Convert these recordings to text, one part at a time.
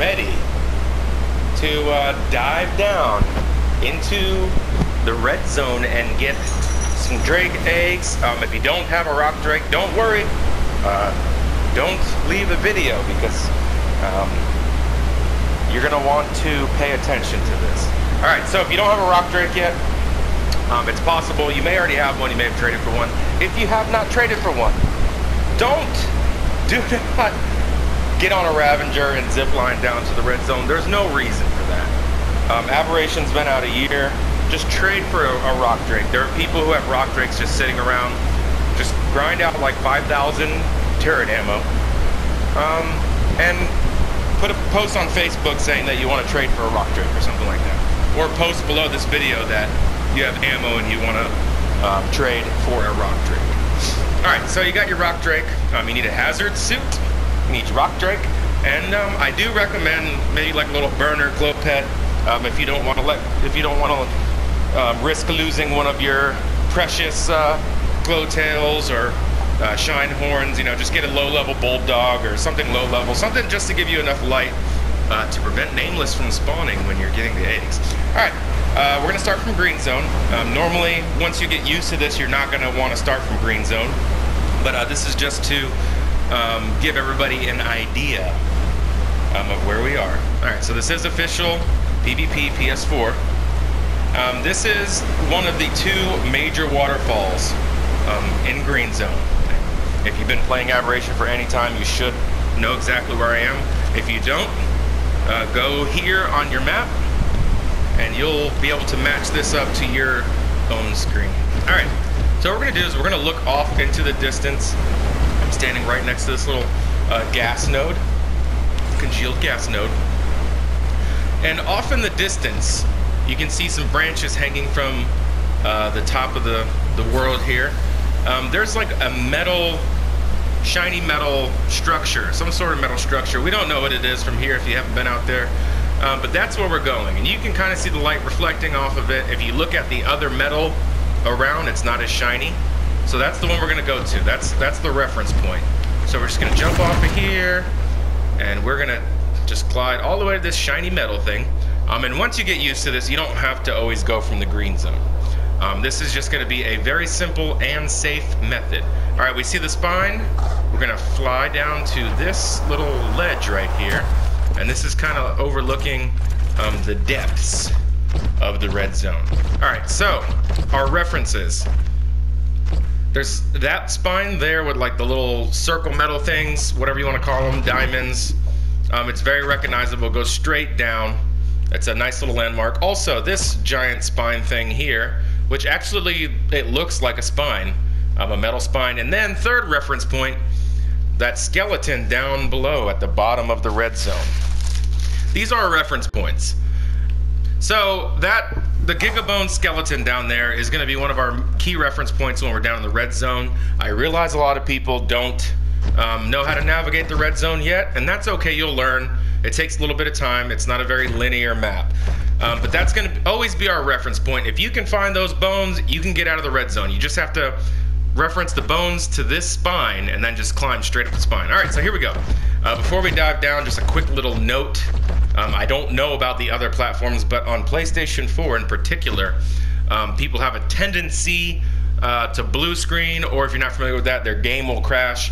ready to dive down into the red zone and get some drake eggs. If you don't have a rock drake, don't worry. Don't leave the video because you're gonna want to pay attention to this. All right, so if you don't have a rock drake yet, it's possible you may already have one, you may have traded for one. If you have not traded for one, do not get on a Ravager and zip line down to the red zone. There's no reason for that. Aberration's been out a year. Just trade for a rock drake. There are people who have rock drakes just sitting around. Just grind out like 5,000 turret ammo. And put a post on Facebook saying that you want to trade for a rock drake or something like that. Or post below this video that you have ammo and you want to trade for a rock drake. Alright, so you got your rock drake. You need a hazard suit. You need your rock drake. And I do recommend maybe like a little burner glow pet if you don't want to risk losing one of your precious glow tails or shine horns. You know, just get a low-level bulldog or something low-level, something just to give you enough light to prevent nameless from spawning when you're getting the eggs. All right, we're gonna start from green zone. Normally, once you get used to this, you're not gonna want to start from green zone, but this is just to give everybody an idea of where we are. All right, so this is official PvP PS4. This is one of the two major waterfalls in green zone. If you've been playing Aberration for any time, you should know exactly where I am. If you don't, go here on your map and you'll be able to match this up to your own screen. All right, so what we're gonna do is we're gonna look off into the distance. I'm standing right next to this little gas node, congealed gas node. And off in the distance, you can see some branches hanging from the top of the world here. There's like a metal, shiny metal structure, some sort of metal structure. We don't know what it is from here if you haven't been out there, but that's where we're going. And you can kind of see the light reflecting off of it. If you look at the other metal around, it's not as shiny. So that's the one we're gonna go to. That's the reference point. So we're just gonna jump off of here, and we're gonna just glide all the way to this shiny metal thing. And once you get used to this, you don't have to always go from the green zone. This is just gonna be a very simple and safe method. All right, we see the spine. We're gonna fly down to this little ledge right here. And this is kind of overlooking the depths of the red zone. All right, so our references. There's that spine there with like the little circle metal things, whatever you want to call them, diamonds. It's very recognizable, goes straight down. It's a nice little landmark. Also, this giant spine thing here, which actually, it looks like a spine, a metal spine. And then third reference point, that skeleton down below at the bottom of the red zone. These are our reference points. So the Gigabone skeleton down there is gonna be one of our key reference points when we're down in the red zone. I realize a lot of people don't know how to navigate the red zone yet, and that's okay, you'll learn. It takes a little bit of time. It's not a very linear map. But that's gonna always be our reference point. If you can find those bones, you can get out of the red zone. You just have to reference the bones to this spine and then just climb straight up the spine. All right, so here we go. Before we dive down, just a quick little note. I don't know about the other platforms, but on PlayStation 4 in particular, people have a tendency to blue screen, or if you're not familiar with that, their game will crash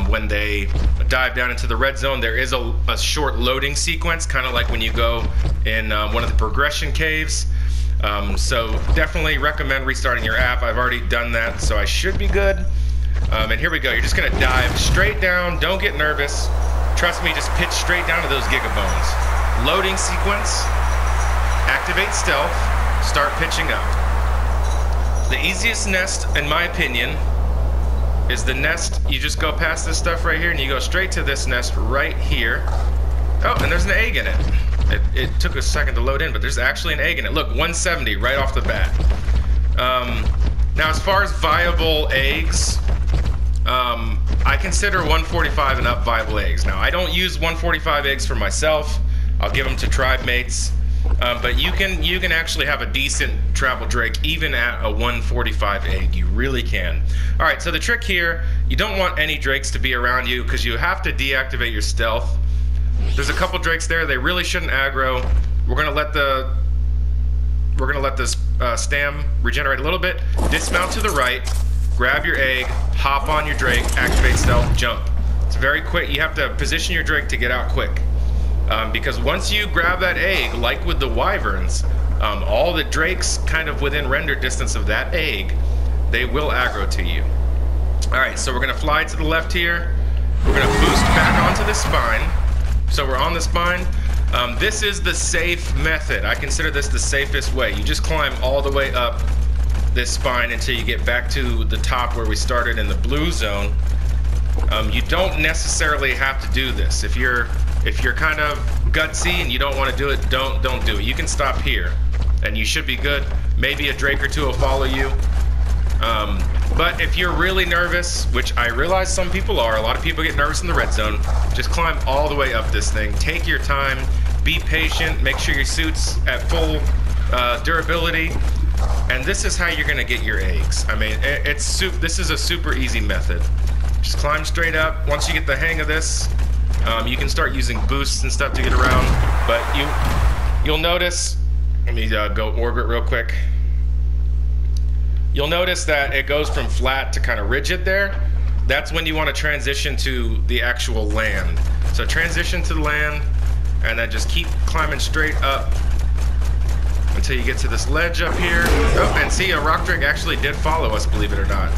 when they dive down into the red zone. There is a short loading sequence, kind of like when you go in one of the progression caves. So definitely recommend restarting your app. I've already done that, so I should be good. And here we go. You're just gonna dive straight down. Don't get nervous. Trust me, just pitch straight down to those gigabones. Loading sequence. Activate stealth. Start pitching up. The easiest nest, in my opinion, is the nest. You just go past this stuff right here and you go straight to this nest right here. Oh, and there's an egg in it. It took a second to load in, but there's actually an egg in it. Look, 170 right off the bat. Now, as far as viable eggs, I consider 145 and up viable eggs. Now, I don't use 145 eggs for myself. I'll give them to tribe mates. But you can actually have a decent travel drake even at a 145 egg. You really can. All right, so the trick here, you don't want any drakes to be around you because you have to deactivate your stealth. There's a couple drakes there. They really shouldn't aggro. We're gonna let this stam regenerate a little bit. Dismount to the right, grab your egg, hop on your drake, activate stealth, jump. It's very quick. You have to position your drake to get out quick. Because once you grab that egg, like with the wyverns, all the drakes kind of within render distance of that egg, they will aggro to you. All right, so we're gonna fly to the left here. We're gonna boost back onto the spine. So we're on the spine. This is the safe method. I consider this the safest way. You just climb all the way up this spine until you get back to the top where we started in the blue zone. You don't necessarily have to do this. If you're kind of gutsy and you don't want to do it, don't do it. You can stop here and you should be good. Maybe a drake or two will follow you. But if you're really nervous, which I realize some people are, a lot of people get nervous in the red zone, just climb all the way up this thing. Take your time, be patient, make sure your suit's at full durability, and this is how you're gonna get your eggs. I mean, this is a super easy method. Just climb straight up. Once you get the hang of this, you can start using boosts and stuff to get around, but you'll notice, let me go orbit real quick. You'll notice that it goes from flat to kind of rigid there. That's when you want to transition to the actual land. So transition to the land, and then just keep climbing straight up until you get to this ledge up here. Oh, and see, a rock drake actually did follow us, believe it or not.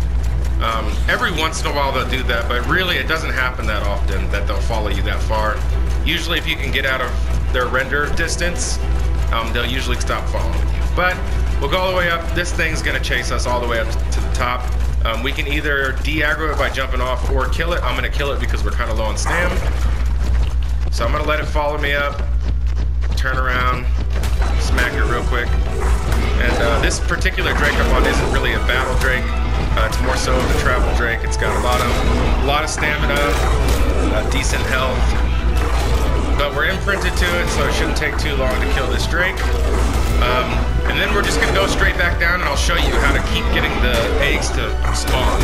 Every once in a while they'll do that, but really it doesn't happen that often that they'll follow you that far. Usually if you can get out of their render distance, they'll usually stop following you. But we'll go all the way up. This thing's gonna chase us all the way up to the top. We can either de-aggro it by jumping off or kill it. I'm gonna kill it because we're kind of low on stam. So I'm gonna let it follow me up, turn around, smack it real quick. And this particular drake I'm on isn't really a battle drake. It's more so of a travel drake. It's got a lot of stamina, decent health. But we're imprinted to it, so it shouldn't take too long to kill this drake. And then we're just gonna go straight back down and I'll show you how to keep getting the eggs to spawn.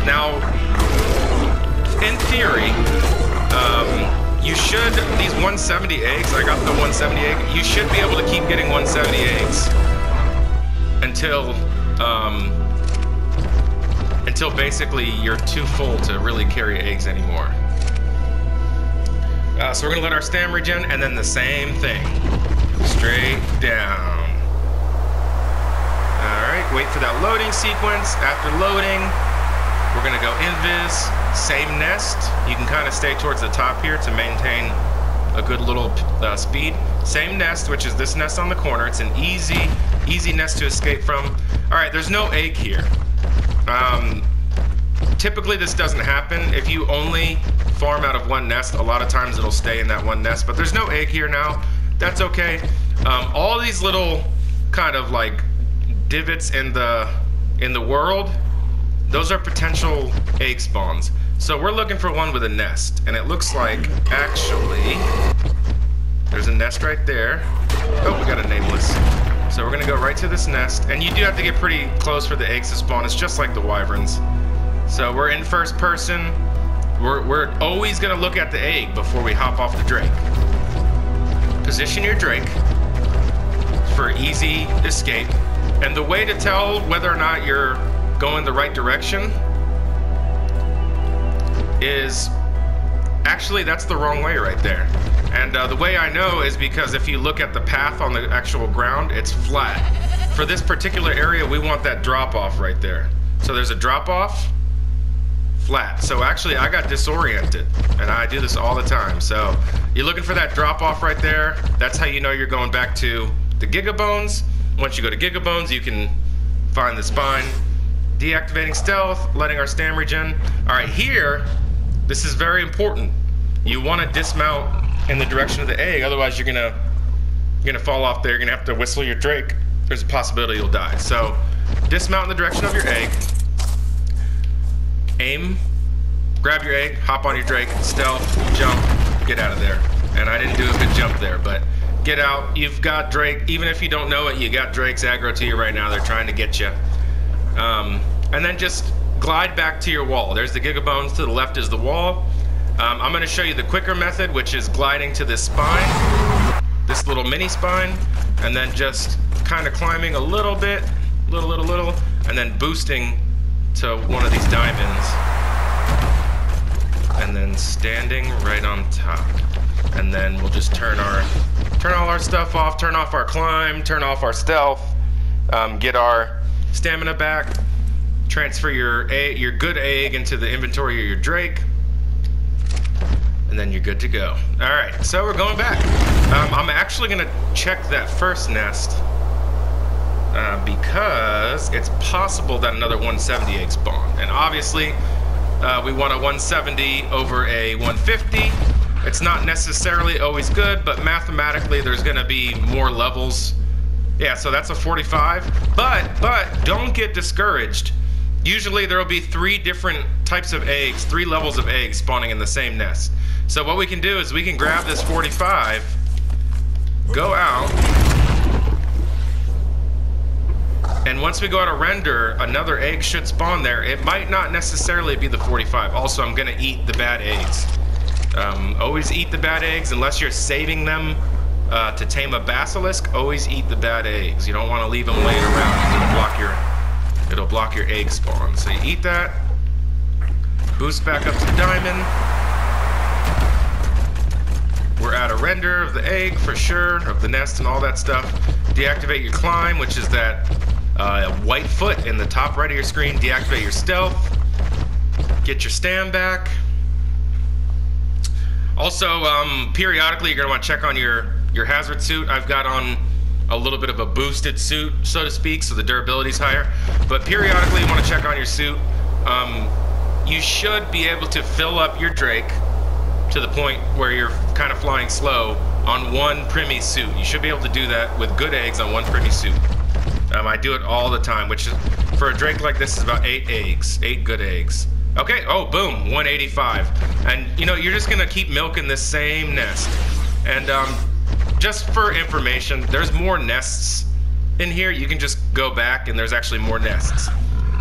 Now, in theory, you should, these 170 eggs, I got the 170 egg, you should be able to keep getting 170 eggs until basically you're too full to really carry eggs anymore. So we're gonna let our stam regen and then the same thing, straight down. All right, wait for that loading sequence. After loading, we're gonna go invis, same nest. You can kind of stay towards the top here to maintain a good little speed. Same nest, which is this nest on the corner. It's an easy nest to escape from. All right, there's no egg here. Typically this doesn't happen. If you only farm out of one nest, a lot of times it'll stay in that one nest, but there's no egg here now. That's okay. All these little kind of like divots in the world, those are potential egg spawns. So we're looking for one with a nest, and it looks like actually there's a nest right there. Oh, we got a nameless. So we're gonna go right to this nest, and you do have to get pretty close for the eggs to spawn. It's just like the wyverns. So we're in first person. We're always gonna look at the egg before we hop off the drake. Position your drake for easy escape. And the way to tell whether or not you're going the right direction is, actually that's the wrong way right there. And the way I know is because if you look at the path on the actual ground, it's flat. For this particular area, we want that drop off right there. So there's a drop off, flat. So actually I got disoriented, and I do this all the time. So you're looking for that drop off right there. That's how you know you're going back to the Gigabones. Once you go to Gigabones, you can find the spine. Deactivating stealth, letting our stam regen. All right, here, this is very important. You want to dismount in the direction of the egg, otherwise you're gonna fall off there. You're gonna have to whistle your drake. There's a possibility you'll die. So dismount in the direction of your egg. Aim, grab your egg, hop on your drake, stealth, jump, get out of there. And I didn't do a good jump there, but get out. You've got drake, even if you don't know it, you got drakes aggro to you right now. They're trying to get you. And then just glide back to your wall. There's the Gigabones, to the left is the wall. I'm gonna show you the quicker method, which is gliding to this spine, this little mini spine, and then just kind of climbing a little bit, little, and then boosting to one of these diamonds, and then standing right on top. And then we'll just turn all our stuff off, turn off our climb, turn off our stealth, get our stamina back, transfer your good egg into the inventory of your Drake, and then you're good to go. All right, so we're going back. I'm actually gonna check that first nest because it's possible that another 170 egg spawned. And obviously, we want a 170 over a 150. It's not necessarily always good, but mathematically there's gonna be more levels. Yeah, so that's a 45, but don't get discouraged. Usually there'll be 3 different types of eggs, 3 levels of eggs spawning in the same nest. So what we can do is we can grab this 45, go out, and once we go out of render, another egg should spawn there. It might not necessarily be the 45. Also, I'm gonna eat the bad eggs. Always eat the bad eggs unless you're saving them to tame a basilisk. Always eat the bad eggs. You don't want to leave them laying around. It'll block your egg spawn. So you eat that. Boost back up to the diamond. We're out of render of the egg for sure, of the nest and all that stuff. Deactivate your climb, which is that white foot in the top right of your screen. Deactivate your stealth. Get your stam back. Also, periodically you're gonna want to check on your hazard suit. I've got on a little bit of a boosted suit, so to speak, so the durability's higher. But periodically you want to check on your suit. You should be able to fill up your Drake to the point where you're kind of flying slow on one Primi suit. You should be able to do that with good eggs on one Primi suit. I do it all the time, which is, for a Drake like this is about 8 eggs, 8 good eggs. Okay, oh, boom, 185. And, you know, you're just gonna keep milking this same nest. And just for information, there's more nests in here. You can just go back and there's actually more nests.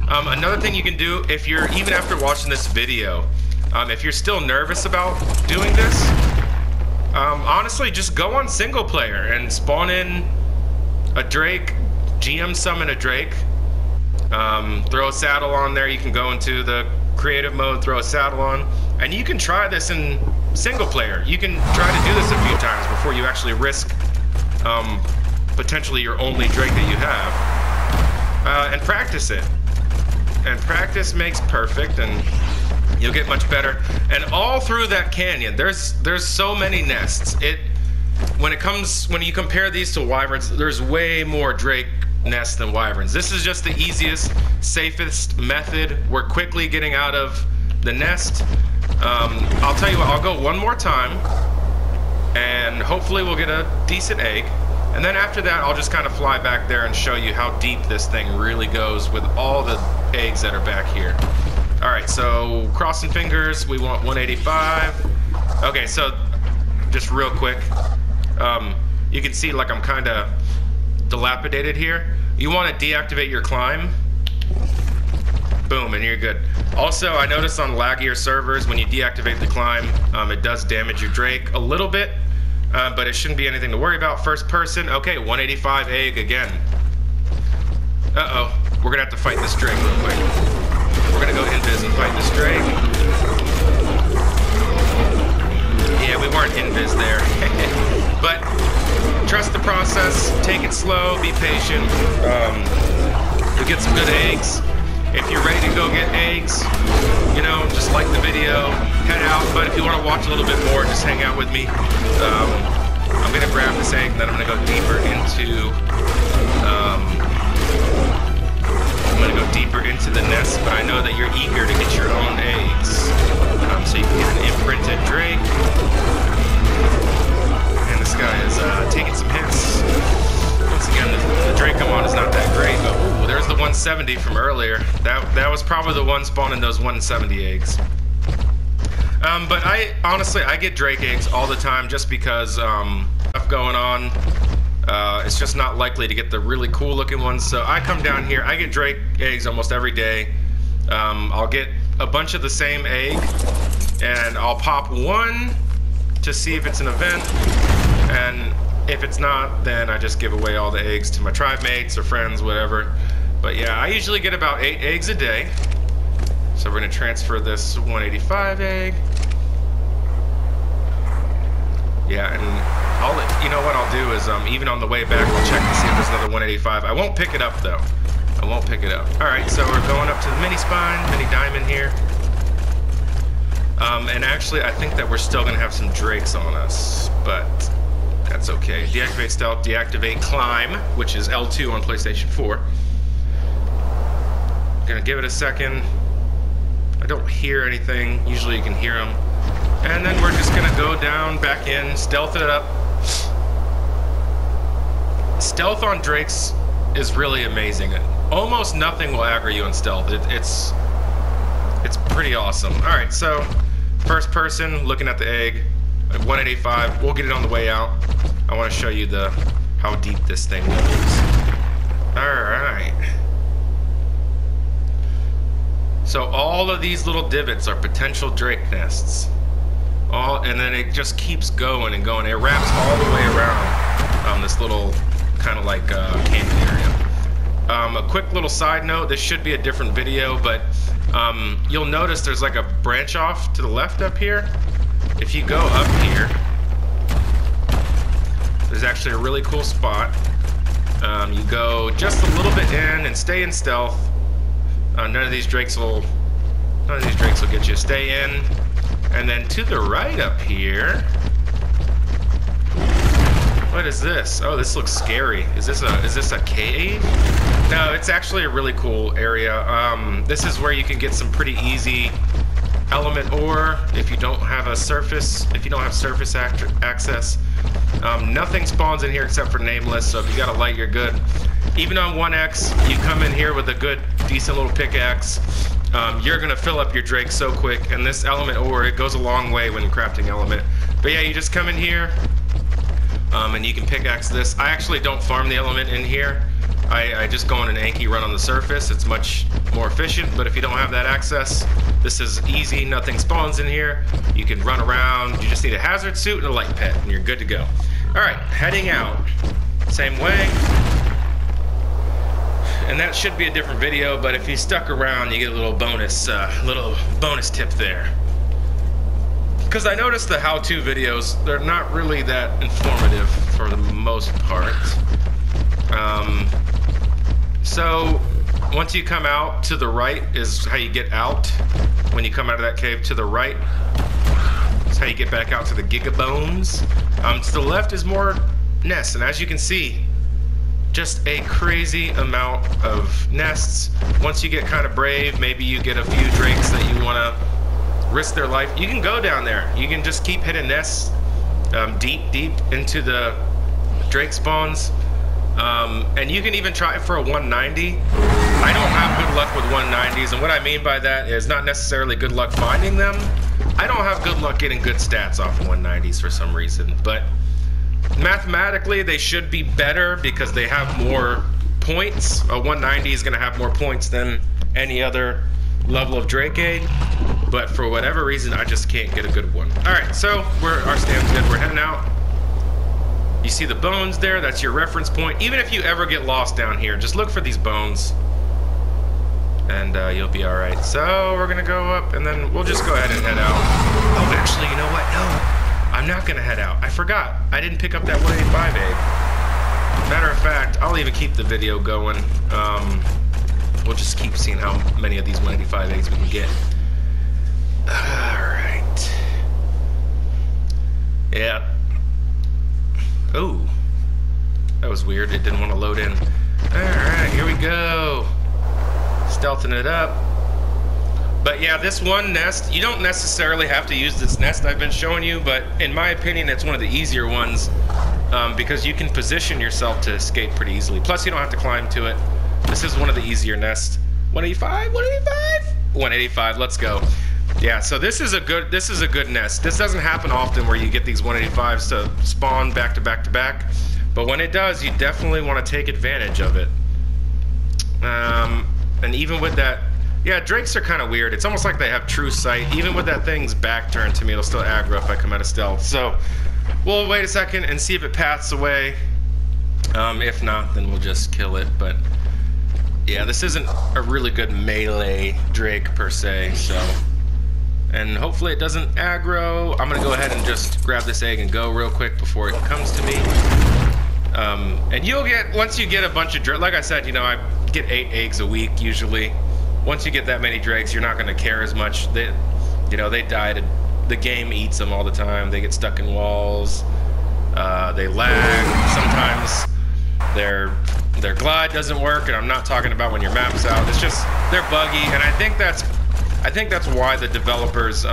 Another thing you can do, if you're, even after watching this video, if you're still nervous about doing this, honestly, just go on single player and spawn in a Drake, GM summon a Drake, throw a saddle on there. You can go into the creative mode, throw a saddle on, and you can try this in single player. You can try to do this a few times before you actually risk potentially your only Drake that you have, and practice it. And practice makes perfect, and you'll get much better. And all through that canyon, there's so many nests. When you compare these to wyverns, there's way more Drake nests than wyverns. This is just the easiest, safest method. We're quickly getting out of the nest. I'll tell you what, I'll go one more time, and hopefully we'll get a decent egg. And then after that, I'll just kind of fly back there and show you how deep this thing really goes with all the eggs that are back here. All right, so crossing fingers, we want 185. Okay, so just real quick, you can see like I'm kind of dilapidated here. You want to deactivate your climb. Boom, and you're good. Also, I noticed on laggier servers, when you deactivate the climb, it does damage your Drake a little bit, but it shouldn't be anything to worry about. First person, okay, 185 egg again. Uh-oh, we're gonna have to fight this Drake real quick. We're gonna go invis and fight this Drake. Yeah, we weren't invis there. But trust the process, take it slow, be patient. You'll get some good eggs. If you're ready to go get eggs, you know, just like the video, head out. But if you want to watch a little bit more, just hang out with me. I'm gonna grab this egg, and then I'm gonna go deeper into the nest. But I know that you're eager to get your own eggs, so you can get an imprinted Drake. And this guy is taking some hits. Once again, the Drake I'm on is not that great, but ooh, there's the 170 from earlier. That was probably the one spawning those 170 eggs. But honestly, I get Drake eggs all the time just because stuff going on. It's just not likely to get the really cool looking ones. So I come down here, I get Drake eggs almost every day. I'll get a bunch of the same egg, and I'll pop one to see if it's an event, and if it's not, then I just give away all the eggs to my tribe mates or friends, whatever. But yeah, I usually get about 8 eggs a day. So we're gonna transfer this 185 egg. Yeah, and you know what I'll do is, even on the way back, I'll check to see if there's another 185. I won't pick it up though. I won't pick it up. All right, so we're going up to the mini spine, mini diamond here. And actually, I think that we're still gonna have some drakes on us, but that's okay. Deactivate stealth, deactivate climb, which is L2 on PlayStation 4. Gonna give it a second. I don't hear anything. Usually you can hear them. And then we're just gonna go down, back in, stealth it up. Stealth on drakes is really amazing. Almost nothing will aggro you in stealth. It's pretty awesome. All right, so first person looking at the egg, 185. We'll get it on the way out. I want to show you how deep this thing goes. All right. So all of these little divots are potential drake nests. And then it just keeps going and going. It wraps all the way around this little kind of like canyon area. A quick little side note, this should be a different video, but you'll notice there's like a branch off to the left up here. If you go up here, there's actually a really cool spot. You go just a little bit in and stay in stealth. None of these drakes will get you. Stay in, and then to the right up here. What is this? Oh, this looks scary. Is this a cave? No, it's actually a really cool area. This is where you can get some pretty easy element ore if you don't have surface access. Nothing spawns in here except for nameless, so if you got a light, you're good. Even on 1x, you come in here with a good, decent little pickaxe. You're gonna fill up your drake so quick, and this element ore, it goes a long way when crafting element. But yeah, you just come in here, and you can pickaxe this. I actually don't farm the element in here. I just go on an Anki run on the surface. It's much more efficient, but if you don't have that access, this is easy. Nothing spawns in here. You can run around. You just need a hazard suit and a light pet, and you're good to go. All right, heading out. Same way. And that should be a different video, but if you stuck around, you get a little bonus tip there. Because I noticed the how-to videos, they're not really that informative for the most part. So once you come out, to the right is how you get out. When you come out of that cave, to the right is how you get back out to the gigabones. To the left is more nests, and as you can see, just a crazy amount of nests. Once you get kind of brave, maybe you get a few drakes that you want to risk their life, you can go down there. You can just keep hitting nests deep into the drake spawns. And you can even try it for a 190. I don't have good luck with 190s, and what I mean by that is not necessarily good luck finding them. I don't have good luck getting good stats off of 190s for some reason, but mathematically they should be better because they have more points. A 190 is going to have more points than any other level of drake egg, but for whatever reason I just can't get a good one. Alright, so our stand's good. We're heading out. You see the bones there, that's your reference point. Even if you ever get lost down here, just look for these bones and you'll be all right. So we're gonna go up and then we'll just go ahead and head out. Oh, actually, you know what? No, I'm not gonna head out. I forgot. I didn't pick up that 185 egg. Matter of fact, I'll even keep the video going. We'll just keep seeing how many of these 185 eggs we can get. All right. Yeah. Oh, that was weird. It didn't want to load in. Alright, here we go. Stealthing it up. But yeah, this one nest, you don't necessarily have to use this nest I've been showing you, but in my opinion, it's one of the easier ones because you can position yourself to escape pretty easily. Plus, you don't have to climb to it. This is one of the easier nests. 185? 185? 185, let's go. Yeah, so this is a good nest. This doesn't happen often where you get these 185s to spawn back to back to back, but when it does, you definitely want to take advantage of it. And even with that Yeah, drakes are kind of weird. It's almost like they have true sight. Even with that thing's back turned to me, it'll still aggro if I come out of stealth. So we'll wait a second and see if it paths away. If not, then we'll just kill it. But yeah, this isn't a really good melee drake per se, so. And hopefully it doesn't aggro. I'm gonna go ahead and just grab this egg and go real quick before it comes to me. And you'll get, once you get a bunch of drakes, like I said, you know, I get 8 eggs a week usually. Once you get that many drakes, you're not gonna care as much. They, you know, they die the game eats them all the time. They get stuck in walls. They lag. Sometimes their glide doesn't work, and I'm not talking about when your map's out. It's just they're buggy, and I think that's why the developers.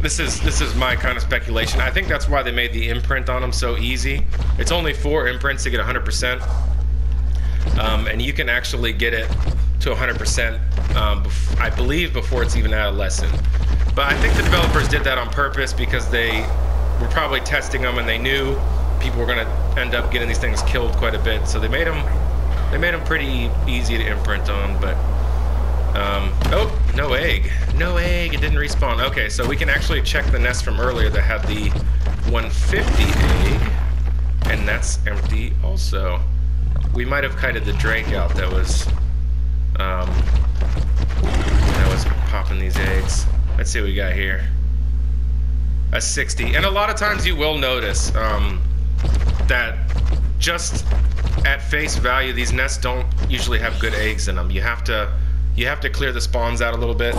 This is my kind of speculation. I think that's why they made the imprint on them so easy. It's only 4 imprints to get 100%, and you can actually get it to 100%. I believe before it's even adolescent. But I think the developers did that on purpose because they were probably testing them, and they knew people were going to end up getting these things killed quite a bit. So they made them pretty easy to imprint on. But oh, no egg. No egg. It didn't respawn. Okay, so we can actually check the nest from earlier that had the 150 egg, and that's empty also. We might have kited the drake out that was popping these eggs. Let's see what we got here. A 60. And a lot of times you will notice that just at face value, these nests don't usually have good eggs in them. You have to clear the spawns out a little bit.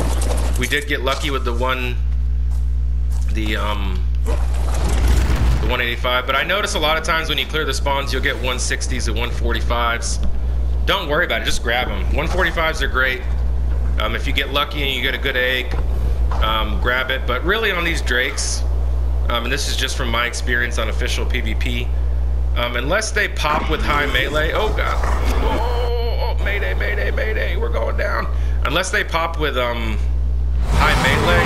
We did get lucky with the 185, but I notice a lot of times when you clear the spawns, you'll get 160s and 145s. Don't worry about it, just grab them. 145s are great. If you get lucky and you get a good egg, grab it. But really on these drakes, and this is just from my experience on official PvP, unless they pop with high melee, oh god, oh, mayday, mayday, mayday, we're going down. Unless they pop with high melee,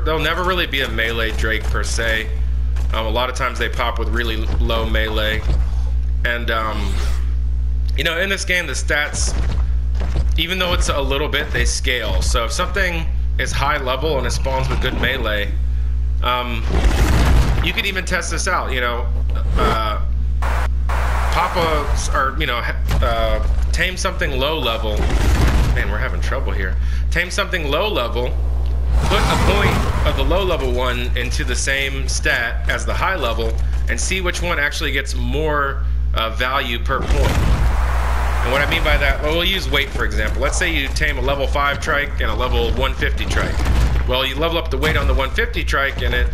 they'll never really be a melee drake per se. A lot of times they pop with really low melee, and you know, in this game the stats, even though it's a little bit, they scale. So if something is high level and it spawns with good melee, you could even test this out. You know, tame something low level. Man, we're having trouble here. Tame something low level, put a point of the low level one into the same stat as the high level, and see which one actually gets more value per point. And what I mean by that, well, we'll use weight for example. Let's say you tame a level 5 trike and a level 150 trike. Well, you level up the weight on the 150 trike, and it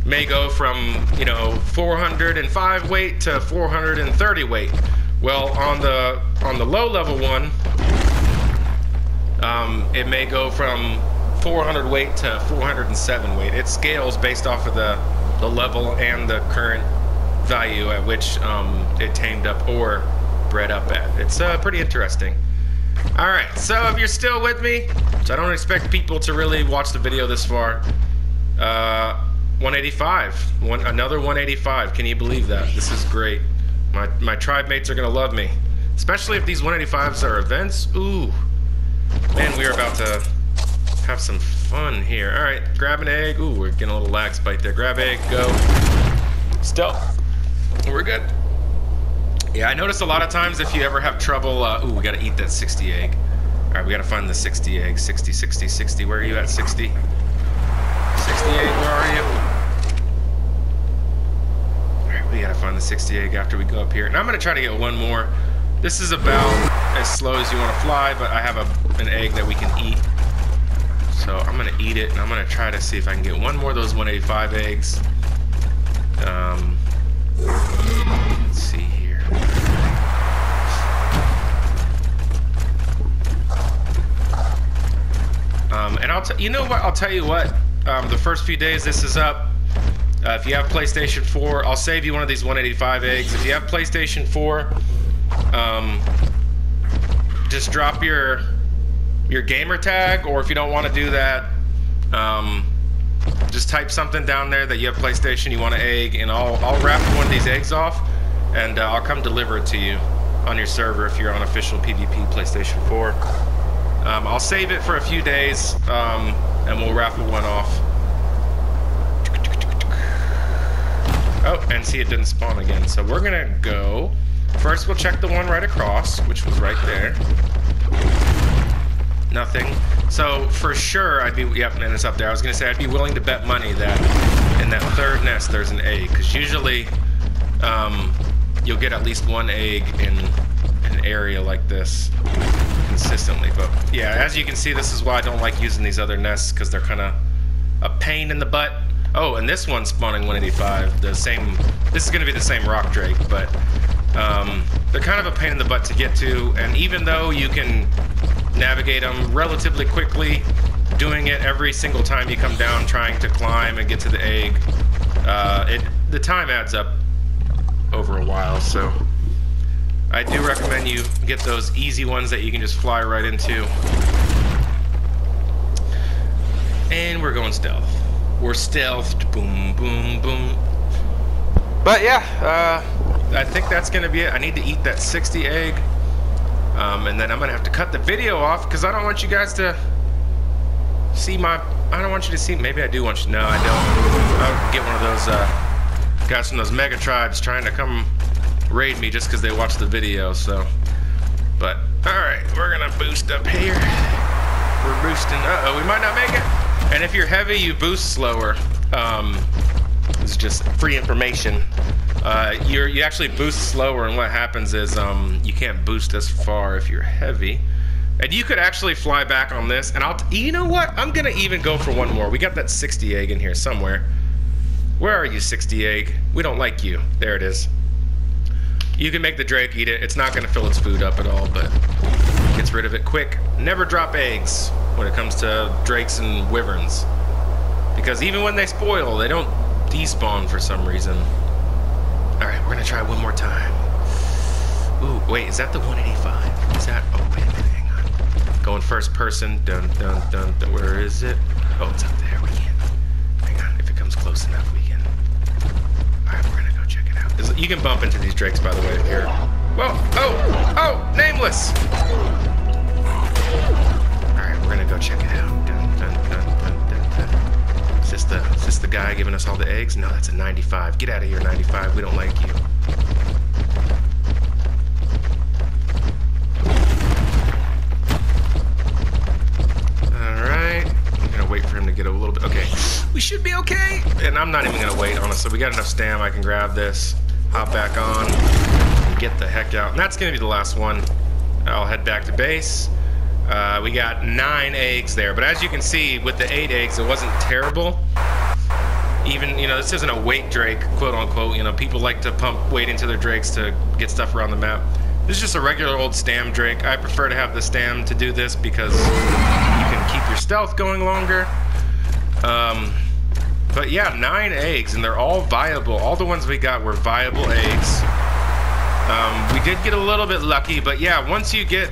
may go from, you know, 405 weight to 430 weight. Well, on the low level one, it may go from 400 weight to 407 weight. It scales based off of the level and the current value at which it tamed up or bred up at. It's pretty interesting. All right, so if you're still with me, so I don't expect people to really watch the video this far. 185, another 185. Can you believe that? This is great. My tribe mates are gonna love me, especially if these 185s are events. Ooh, man, we are about to have some fun here. All right, grab an egg. Ooh, we're getting a little lag spike there. Grab egg, go. Stealth. We're good. Yeah, I notice a lot of times if you ever have trouble, ooh, we gotta eat that 60 egg. All right, we gotta find the 60 egg. 60, 60, 60. Where are you at, 60? 60 egg, where are you? All right, we gotta find the 60 egg after we go up here. And I'm gonna try to get one more. This is about as slow as you wanna fly, but I have an egg that we can eat. So I'm gonna eat it, and I'm gonna try to see if I can get one more of those 185 eggs. Let's see here. And you know what? I'll tell you what. The first few days this is up, if you have PlayStation 4, I'll save you one of these 185 eggs. If you have PlayStation 4, just drop your gamer tag, or if you don't want to do that, just type something down there that you have PlayStation, you want an egg, and I'll wrap one of these eggs off, and I'll come deliver it to you. on your server if you're on Official PvP PlayStation 4. I'll save it for a few days, and we'll raffle one off. Oh, and see, it didn't spawn again. So we're gonna go. First, we'll check the one right across, which was right there. Nothing. So for sure, I'd be, yep, and it's up there. I was gonna say I'd be willing to bet money that in that third nest there's an egg, because usually you'll get at least one egg in an area like this consistently. But yeah, as you can see, this is why I don't like using these other nests, because they're kind of a pain in the butt. Oh, and this one's spawning 185. The same. This is gonna be the same rock drake, but they're kind of a pain in the butt to get to. And even though you can navigate them relatively quickly, doing it every single time you come down trying to climb and get to the egg, the time adds up over a while. So I do recommend you get those easy ones that you can just fly right into. And we're going stealth. We're stealthed. Boom, boom, boom. But yeah, I think that's gonna be it. I need to eat that 60 egg. And then I'm gonna have to cut the video off because I don't want you guys to see my. I don't want you to see. Maybe I do want you to. No, I don't. I'll get one of those guys from those mega tribes trying to come raid me just because they watched the video. So, but all right, we're gonna boost up here. We're boosting. Uh-oh, we might not make it. And if you're heavy, you boost slower. This is just free information. You actually boost slower, and what happens is you can't boost as far if you're heavy. And you could actually fly back on this, and you know what? I'm gonna even go for one more. We got that 60 egg in here somewhere. Where are you, 60 egg? We don't like you. There it is. You can make the drake eat it. It's not gonna fill its food up at all, but it gets rid of it quick. Never drop eggs when it comes to drakes and wyverns, because even when they spoil, they don't despawn for some reason. All right, we're gonna try one more time. Ooh, wait, is that the 185? Is that? Oh, wait a minute, hang on. Going first person. Dun dun dun dun. Where is it? Oh, it's up there. We can't. Hang on. If it comes close enough, we can. All right, we're gonna go check it out. You can bump into these drakes, by the way. Here. Whoa! Oh! Oh! Nameless. All right, we're gonna go check it out. Dun dun dun dun dun dun. Is this the guy giving us all the eggs? No, that's a 95. Get out of here, 95. We don't like you. Alright. I'm gonna wait for him to get a little bit. Okay. We should be okay. And I'm not even gonna wait, honestly. We got enough stam. I can grab this, hop back on, and get the heck out. And that's gonna be the last one. I'll head back to base. We got 9 eggs there, but as you can see, with the 8 eggs, it wasn't terrible. Even, you know, this isn't a weight drake, quote unquote. You know, people like to pump weight into their drakes to get stuff around the map. This is just a regular old stam drake. I prefer to have the stam to do this because you can keep your stealth going longer. But yeah, 9 eggs, and they're all viable. All the ones we got were viable eggs. We did get a little bit lucky, but yeah, once you get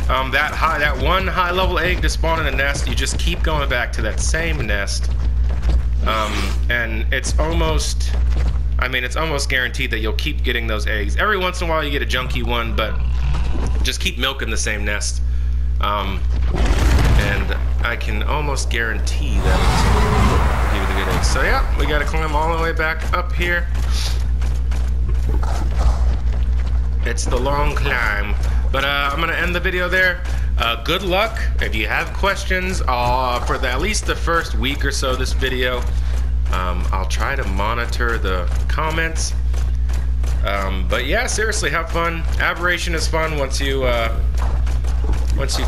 that one high level egg to spawn in a nest, you just keep going back to that same nest. And it's almost, I mean, it's almost guaranteed that you'll keep getting those eggs. Every once in a while you get a junky one, but just keep milking the same nest. And I can almost guarantee that give you the good eggs. So yeah, we gotta climb all the way back up here. It's the long climb. But I'm gonna end the video there. Good luck. If you have questions for at least the first week or so of this video, I'll try to monitor the comments. But yeah, seriously, have fun. Aberration is fun once you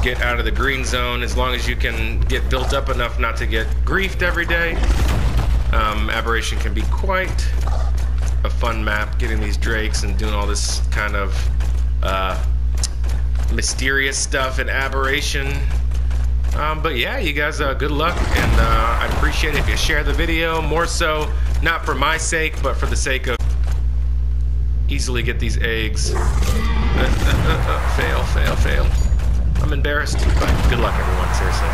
get out of the green zone, as long as you can get built up enough not to get griefed every day. Aberration can be quite a fun map, getting these drakes and doing all this kind of mysterious stuff and aberration. But yeah, you guys, good luck, and I'd appreciate it if you share the video, more so not for my sake, but for the sake of easily get these eggs. Fail. I'm embarrassed, but good luck, everyone, seriously.